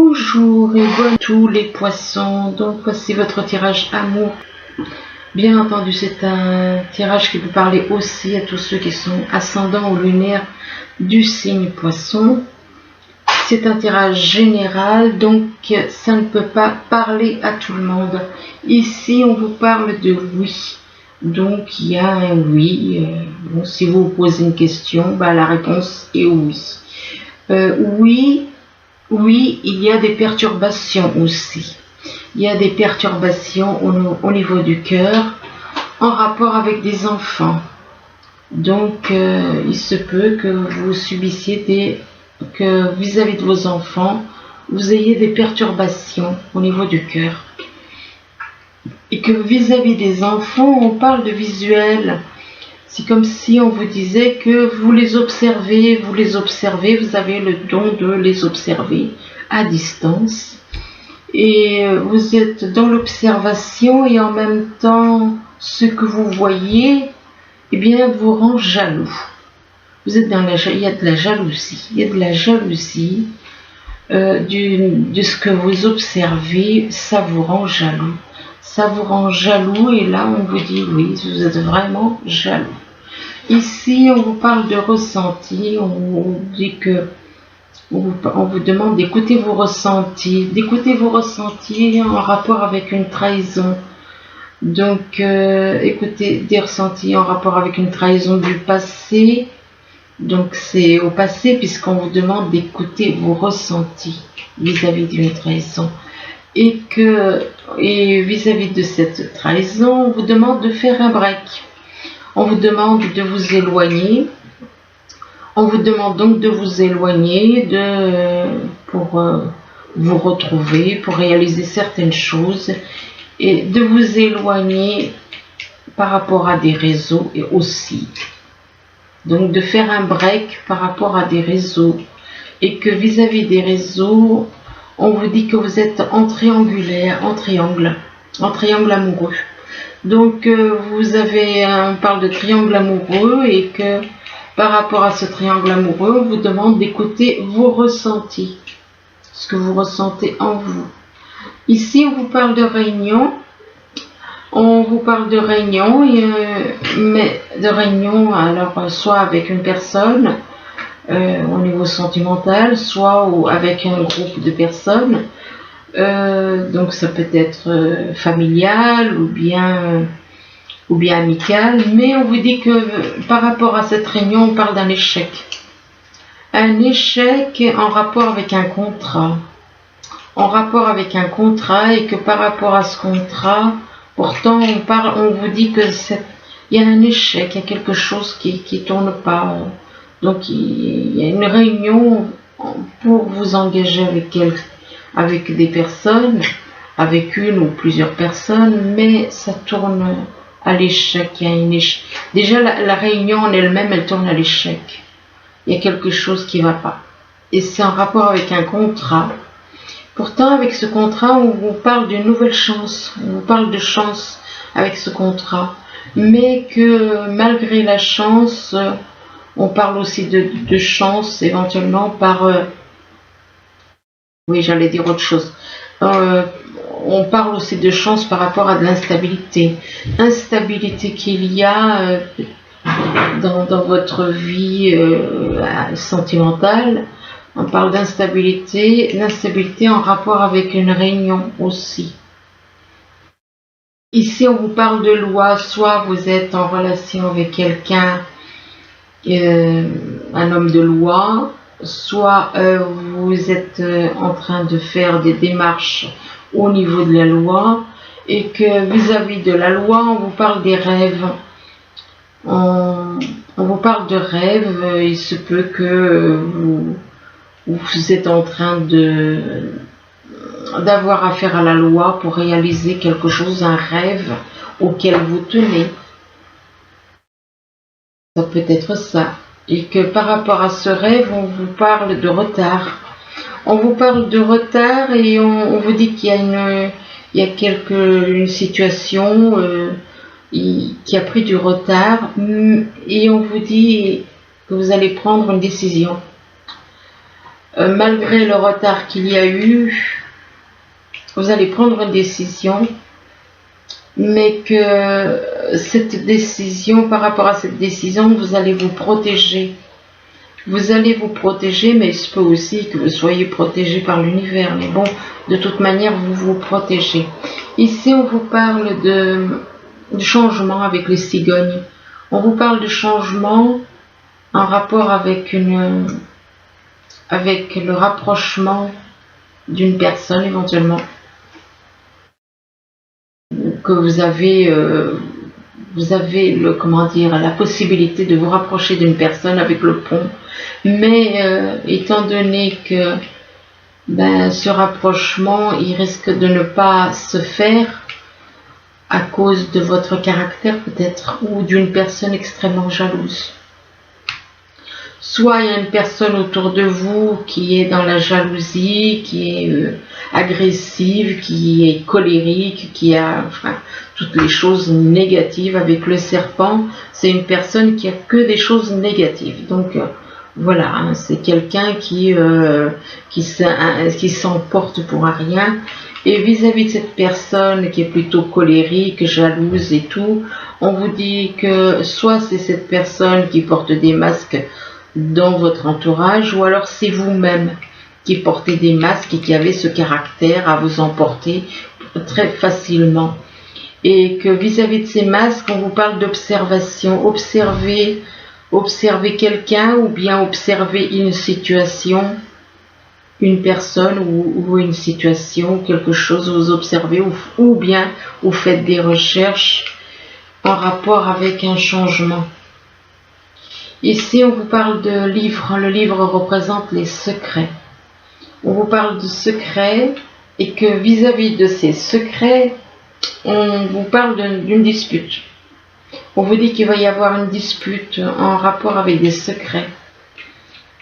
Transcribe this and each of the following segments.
Bonjour et bonne tous les poissons, donc voici votre tirage amour. Bien entendu, c'est un tirage qui peut parler aussi à tous ceux qui sont ascendants ou lunaires du signe poisson. C'est un tirage général, donc ça ne peut pas parler à tout le monde. Ici, on vous parle de oui. Donc, il y a un oui. Bon, si vous vous posez une question, la réponse est oui. Oui, il y a des perturbations aussi. Il y a des perturbations au niveau du cœur en rapport avec des enfants. Donc, il se peut que vous subissiez que vis-à-vis de vos enfants, vous ayez des perturbations au niveau du cœur. Et que vis-à-vis des enfants, on parle de visuel. C'est comme si on vous disait que vous les observez, vous avez le don de les observer à distance. Et vous êtes dans l'observation et en même temps, ce que vous voyez, eh bien, vous rend jaloux. Vous êtes il y a de la jalousie. Il y a de la jalousie de ce que vous observez, ça vous rend jaloux. Ça vous rend jaloux et là, on vous dit oui, vous êtes vraiment jaloux. Ici, on vous parle de ressenti, on vous dit que on vous demande d'écouter vos ressentis en rapport avec une trahison. Donc, écoutez des ressentis en rapport avec une trahison du passé. Donc, c'est au passé puisqu'on vous demande d'écouter vos ressentis vis-à-vis d'une trahison. Et vis-à-vis de cette trahison, on vous demande de faire un break. On vous demande de vous éloigner. On vous demande donc de vous éloigner pour vous retrouver, pour réaliser certaines choses et de vous éloigner par rapport à des réseaux et aussi. Donc de faire un break par rapport à des réseaux et que vis-à-vis des réseaux, on vous dit que vous êtes en triangle amoureux. Donc on parle de triangle amoureux et que par rapport à ce triangle amoureux, on vous demande d'écouter vos ressentis, ce que vous ressentez en vous. Ici, on vous parle de réunion. On vous parle de réunion, mais de réunion alors soit avec une personne au niveau sentimental, soit avec un groupe de personnes. Donc ça peut être familial ou bien amical, mais on vous dit que par rapport à cette réunion, on parle d'un échec. Un échec en rapport avec un contrat. Et que par rapport à ce contrat, pourtant on vous dit que il y a un échec, il y a quelque chose qui tourne pas. Donc il y a une réunion pour vous engager avec des personnes, avec une ou plusieurs personnes, mais ça tourne à l'échec. Déjà la réunion en elle-même, elle tourne à l'échec. Il y a quelque chose qui ne va pas. Et c'est en rapport avec un contrat. Pourtant, avec ce contrat, on vous parle d'une nouvelle chance. On vous parle de chance avec ce contrat. Mais que malgré la chance, on parle aussi de chance éventuellement par... oui, j'allais dire autre chose. On parle aussi de chance par rapport à de l'instabilité. Instabilité qu'il y a dans votre vie sentimentale. On parle d'instabilité en rapport avec une réunion aussi. Ici, on vous parle de loi, soit vous êtes en relation avec quelqu'un, un homme de loi, soit vous êtes en train de faire des démarches au niveau de la loi, et que vis-à-vis de la loi, on vous parle des rêves. On vous parle de rêves, il se peut que vous êtes en train d'avoir affaire à la loi pour réaliser quelque chose, un rêve auquel vous tenez. Ça peut être ça. Et que par rapport à ce rêve, on vous parle de retard. On vous parle de retard et on vous dit qu'il y a une situation qui a pris du retard et on vous dit que vous allez prendre une décision. malgré le retard qu'il y a eu, vous allez prendre une décision, mais que cette décision, par rapport à cette décision, vous allez vous protéger. Vous allez vous protéger, mais il se peut aussi que vous soyez protégé par l'univers. Mais bon, de toute manière, vous vous protégez. Ici, on vous parle de changement avec les cigognes. On vous parle de changement en rapport avec le rapprochement d'une personne éventuellement que vous avez la possibilité de vous rapprocher d'une personne avec le pont, mais étant donné que ce rapprochement il risque de ne pas se faire à cause de votre caractère peut-être, ou d'une personne extrêmement jalouse. Soit il y a une personne autour de vous qui est dans la jalousie, qui est agressive, qui est colérique, qui a toutes les choses négatives. Avec le serpent, c'est une personne qui a que des choses négatives. Donc voilà, hein, c'est quelqu'un qui s'emporte pour rien. Et vis-à-vis de cette personne qui est plutôt colérique, jalouse et tout, on vous dit que soit c'est cette personne qui porte des masques dans votre entourage, ou alors c'est vous-même qui portez des masques et qui avez ce caractère à vous emporter très facilement. Et que vis-à-vis de ces masques, on vous parle d'observation. Observer quelqu'un, ou bien observer une situation, une personne ou une situation, quelque chose, vous observez, ou bien vous faites des recherches en rapport avec un changement. Ici, on vous parle de livres. Le livre représente les secrets. On vous parle de secrets, et que vis-à-vis de ces secrets, on vous parle d'une dispute. On vous dit qu'il va y avoir une dispute en rapport avec des secrets.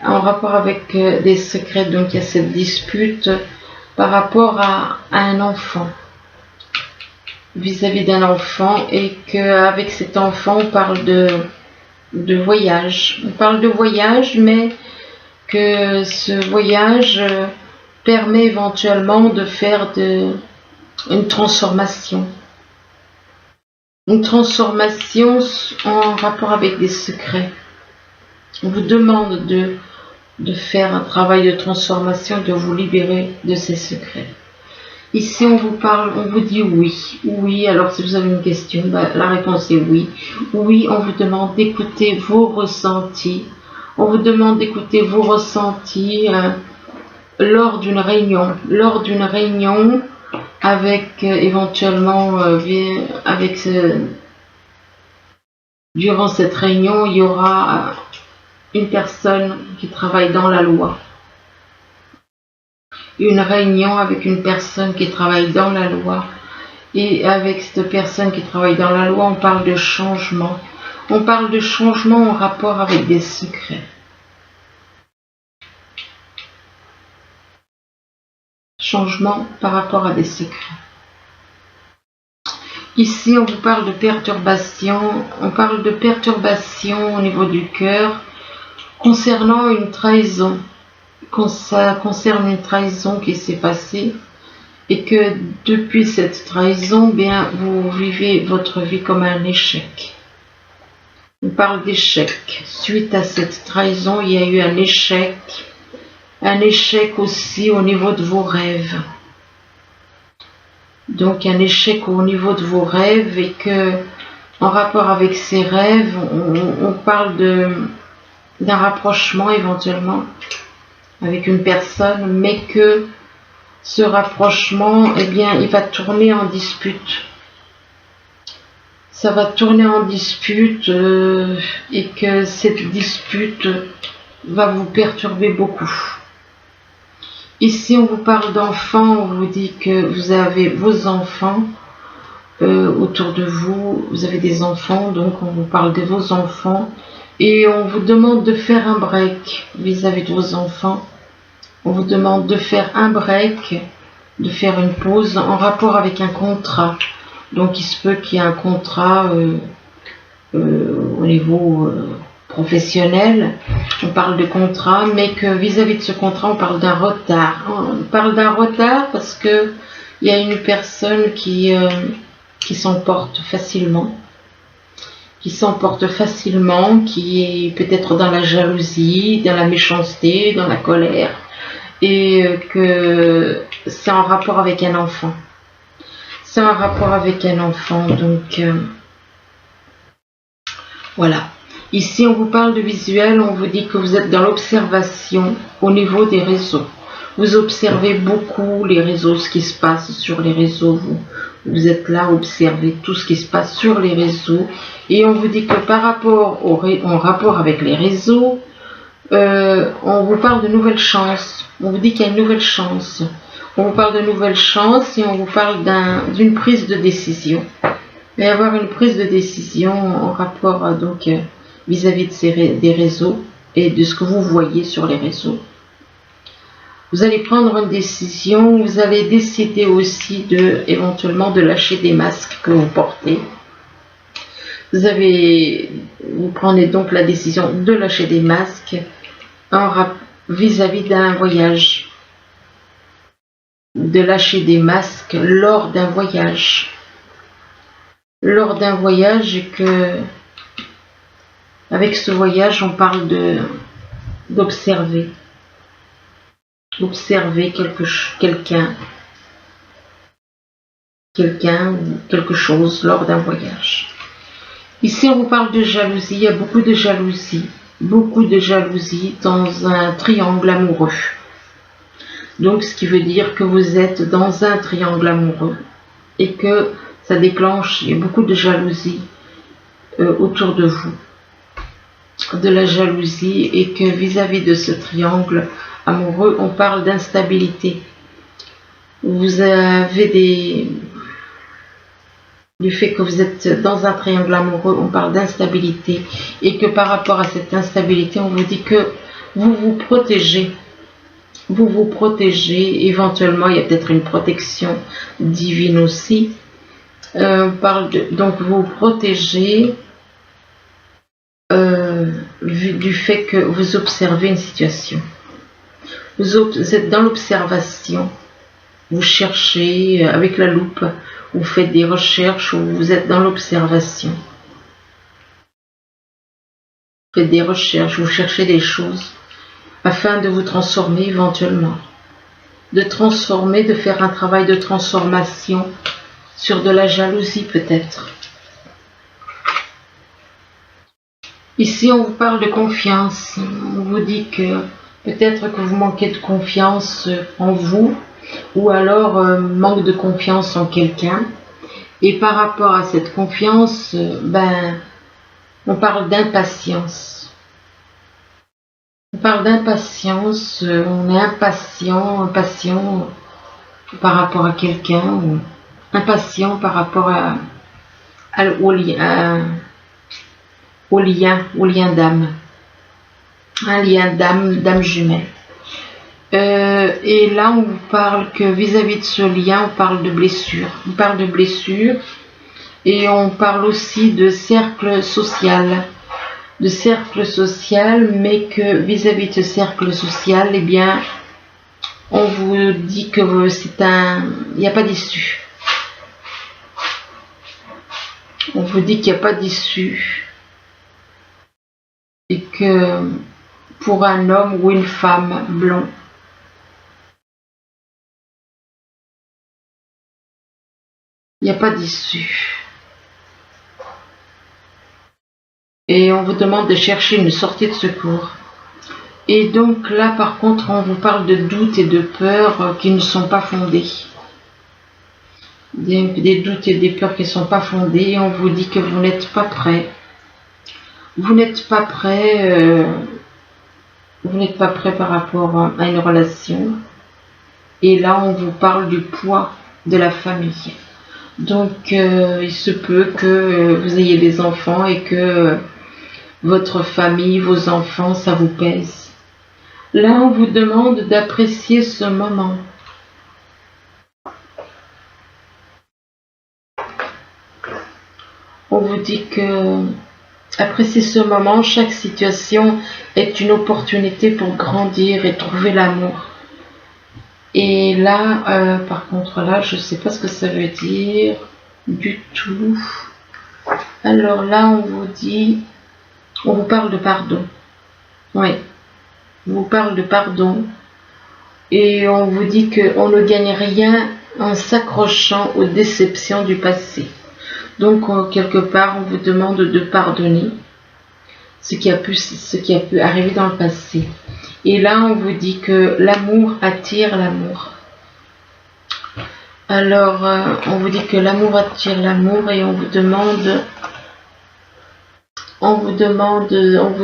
En rapport avec des secrets, donc il y a cette dispute par rapport à un enfant. Vis-à-vis d'un enfant, et qu'avec cet enfant, on parle de voyage. On parle de voyage, mais que ce voyage permet éventuellement de faire une transformation. Une transformation en rapport avec des secrets. On vous demande de faire un travail de transformation, de vous libérer de ces secrets. Ici, on vous dit oui. Oui, alors si vous avez une question, la réponse est oui. Oui, on vous demande d'écouter vos ressentis. On vous demande d'écouter vos ressentis lors d'une réunion. Lors d'une réunion, avec éventuellement, durant cette réunion, il y aura une personne qui travaille dans la loi. Une réunion avec une personne qui travaille dans la loi. Et avec cette personne qui travaille dans la loi, on parle de changement. On parle de changement en rapport avec des secrets. Changement par rapport à des secrets. Ici, on vous parle de perturbation. On parle de perturbation au niveau du cœur concernant une trahison. Ça concerne une trahison qui s'est passée, et que depuis cette trahison, vous vivez votre vie comme un échec. On parle d'échec. Suite à cette trahison, il y a eu un échec aussi au niveau de vos rêves. Donc un échec au niveau de vos rêves, et que en rapport avec ces rêves, on parle d'un rapprochement éventuellement avec une personne, mais que ce rapprochement, il va tourner en dispute. Ça va tourner en dispute, et que cette dispute va vous perturber beaucoup. Ici, on vous parle d'enfants, on vous dit que vous avez vos enfants autour de vous, vous avez des enfants, donc on vous parle de vos enfants, et on vous demande de faire un break vis-à-vis de vos enfants. On vous demande de faire un break, de faire une pause en rapport avec un contrat. Donc il se peut qu'il y ait un contrat au niveau professionnel, on parle de contrat, mais que vis-à-vis de ce contrat, on parle d'un retard. On parle d'un retard parce que il y a une personne qui s'emporte facilement, qui est peut-être dans la jalousie, dans la méchanceté, dans la colère, et que c'est en rapport avec un enfant. C'est un rapport avec un enfant, donc voilà. Ici, on vous parle de visuel, on vous dit que vous êtes dans l'observation au niveau des réseaux. Vous observez beaucoup les réseaux, ce qui se passe sur les réseaux. Vous êtes là, observez tout ce qui se passe sur les réseaux. Et on vous dit que par rapport en rapport avec les réseaux, on vous parle de nouvelles chances. On vous dit qu'il y a une nouvelle chance. On vous parle de nouvelles chances et on vous parle d'une prise de décision. Il va y avoir une prise de décision en rapport donc vis-à-vis des réseaux et de ce que vous voyez sur les réseaux. Vous allez prendre une décision, vous allez décider aussi éventuellement de lâcher des masques que vous portez. Vous prenez donc la décision de lâcher des masques vis-à-vis d'un voyage. De lâcher des masques lors d'un voyage. Lors d'un voyage et que avec ce voyage on parle d'observer quelqu'un ou quelque chose lors d'un voyage. Ici on vous parle de jalousie, il y a beaucoup de jalousie dans un triangle amoureux. Donc ce qui veut dire que vous êtes dans un triangle amoureux et que ça déclenche, il y a beaucoup de jalousie autour de vous, de la jalousie, et que vis-à-vis de ce triangle amoureux, on parle d'instabilité. Vous avez du fait que vous êtes dans un triangle amoureux, on parle d'instabilité, et que par rapport à cette instabilité, on vous dit que vous vous protégez. Vous vous protégez, éventuellement, il y a peut-être une protection divine aussi. Donc vous protégez du fait que vous observez une situation. Vous êtes dans l'observation, vous cherchez avec la loupe, vous faites des recherches, ou vous êtes dans l'observation. Vous faites des recherches, vous cherchez des choses afin de vous transformer éventuellement. De faire un travail de transformation sur de la jalousie peut-être. Ici, on vous parle de confiance. On vous dit que peut-être que vous manquez de confiance en vous, ou alors manque de confiance en quelqu'un. Et par rapport à cette confiance, on parle d'impatience. On parle d'impatience, on est impatient par rapport à quelqu'un, ou impatient par rapport au lien d'âme. Un lien d'âme jumelle. Et là, on vous parle que vis-à-vis de ce lien, on parle de blessure. On parle de blessure et on parle aussi de cercle social. De cercle social, mais que vis-à-vis de ce cercle social, eh bien, on vous dit que il n'y a pas d'issue. On vous dit qu'il n'y a pas d'issue. Et que pour un homme ou une femme blond, il n'y a pas d'issue. Et on vous demande de chercher une sortie de secours. Et donc là, par contre, on vous parle de doutes et de peurs qui ne sont pas fondés. Des doutes et des peurs qui ne sont pas fondés. Et on vous dit que vous n'êtes pas prêt. Vous n'êtes pas prêt. Vous n'êtes pas prêt par rapport à une relation. Et là, on vous parle du poids de la famille. Donc, il se peut que vous ayez des enfants et que votre famille, vos enfants, ça vous pèse. Là, on vous demande d'apprécier ce moment. On vous dit que Appréciez ce moment, chaque situation est une opportunité pour grandir et trouver l'amour. Et là, par contre, là, je ne sais pas ce que ça veut dire du tout. Alors là, on vous dit, on vous parle de pardon. Oui, on vous parle de pardon. Et on vous dit qu'on ne gagne rien en s'accrochant aux déceptions du passé. Donc, quelque part, on vous demande de pardonner ce qui a pu arriver dans le passé. Et là, on vous dit que l'amour attire l'amour. Alors, on vous dit que l'amour attire l'amour et on vous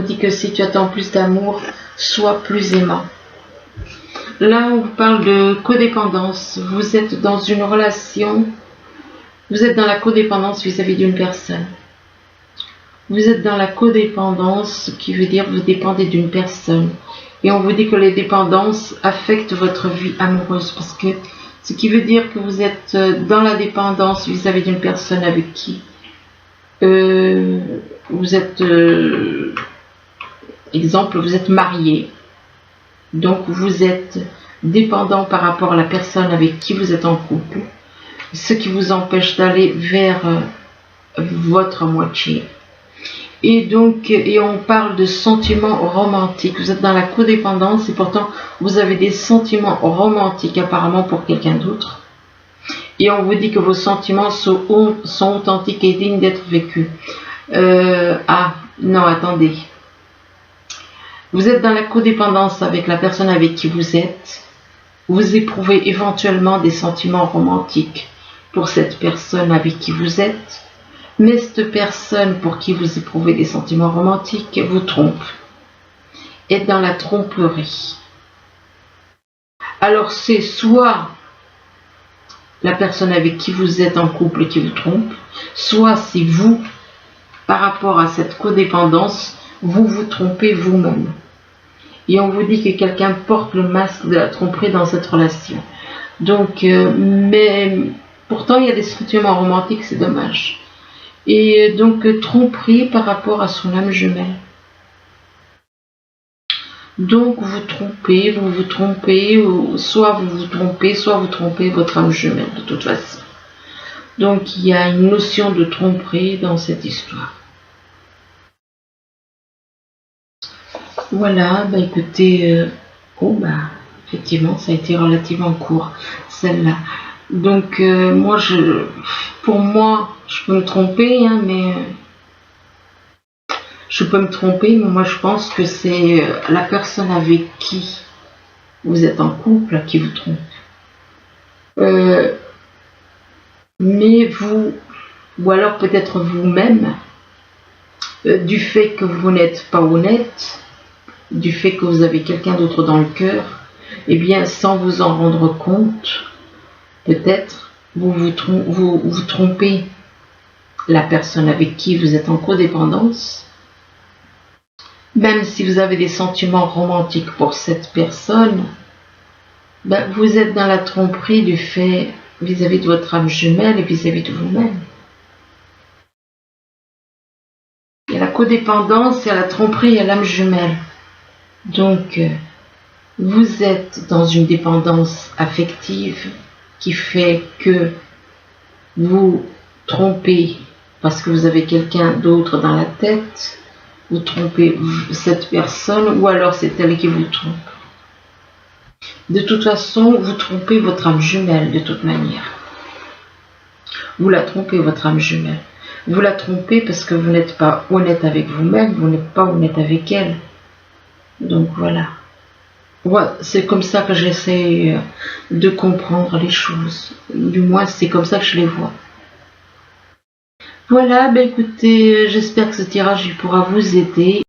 dit que si tu attends plus d'amour, sois plus aimant. Là, on vous parle de codépendance. Vous êtes dans une relation, vous êtes dans la codépendance vis-à-vis d'une personne. Vous êtes dans la codépendance, ce qui veut dire que vous dépendez d'une personne. Et on vous dit que les dépendances affectent votre vie amoureuse. Parce que ce qui veut dire que vous êtes dans la dépendance vis-à-vis d'une personne avec qui vous êtes, exemple, vous êtes marié. Donc vous êtes dépendant par rapport à la personne avec qui vous êtes en couple. Ce qui vous empêche d'aller vers votre moitié. Et donc, on parle de sentiments romantiques. Vous êtes dans la codépendance et pourtant vous avez des sentiments romantiques apparemment pour quelqu'un d'autre. Et on vous dit que vos sentiments sont authentiques et dignes d'être vécus. Ah, non, attendez. Vous êtes dans la codépendance avec la personne avec qui vous êtes. Vous éprouvez éventuellement des sentiments romantiques pour cette personne avec qui vous êtes. Mais cette personne pour qui vous éprouvez des sentiments romantiques vous trompe. Est dans la tromperie. Alors c'est soit la personne avec qui vous êtes en couple qui vous trompe, soit c'est vous, par rapport à cette codépendance, vous vous trompez vous-même. Et on vous dit que quelqu'un porte le masque de la tromperie dans cette relation. Donc, mais pourtant il y a des sentiments romantiques, c'est dommage. Et donc tromperie par rapport à son âme jumelle. Donc vous trompez, soit vous trompez votre âme jumelle de toute façon. Donc il y a une notion de tromperie dans cette histoire. Voilà, bah écoutez, effectivement ça a été relativement court celle-là. Donc moi pour moi je peux me tromper, hein, mais moi je pense que c'est la personne avec qui vous êtes en couple qui vous trompe. Mais vous, ou alors peut-être vous-même, du fait que vous n'êtes pas honnête, du fait que vous avez quelqu'un d'autre dans le cœur, eh bien sans vous en rendre compte, peut-être vous trompez la personne avec qui vous êtes en codépendance. Même si vous avez des sentiments romantiques pour cette personne, ben vous êtes dans la tromperie du fait vis-à-vis de votre âme jumelle et vis-à-vis de vous-même. Il y a la codépendance, il y a la tromperie, il y a l'âme jumelle. Donc, vous êtes dans une dépendance affective qui fait que vous trompez parce que vous avez quelqu'un d'autre dans la tête, vous trompez cette personne ou alors c'est elle qui vous trompe. De toute façon, vous trompez votre âme jumelle de toute manière. Vous la trompez, votre âme jumelle. Vous la trompez parce que vous n'êtes pas honnête avec vous-même, vous n'êtes pas honnête avec elle. Donc voilà. Ouais, c'est comme ça que j'essaie de comprendre les choses. Du moins, c'est comme ça que je les vois. Voilà, ben écoutez, j'espère que ce tirage il pourra vous aider.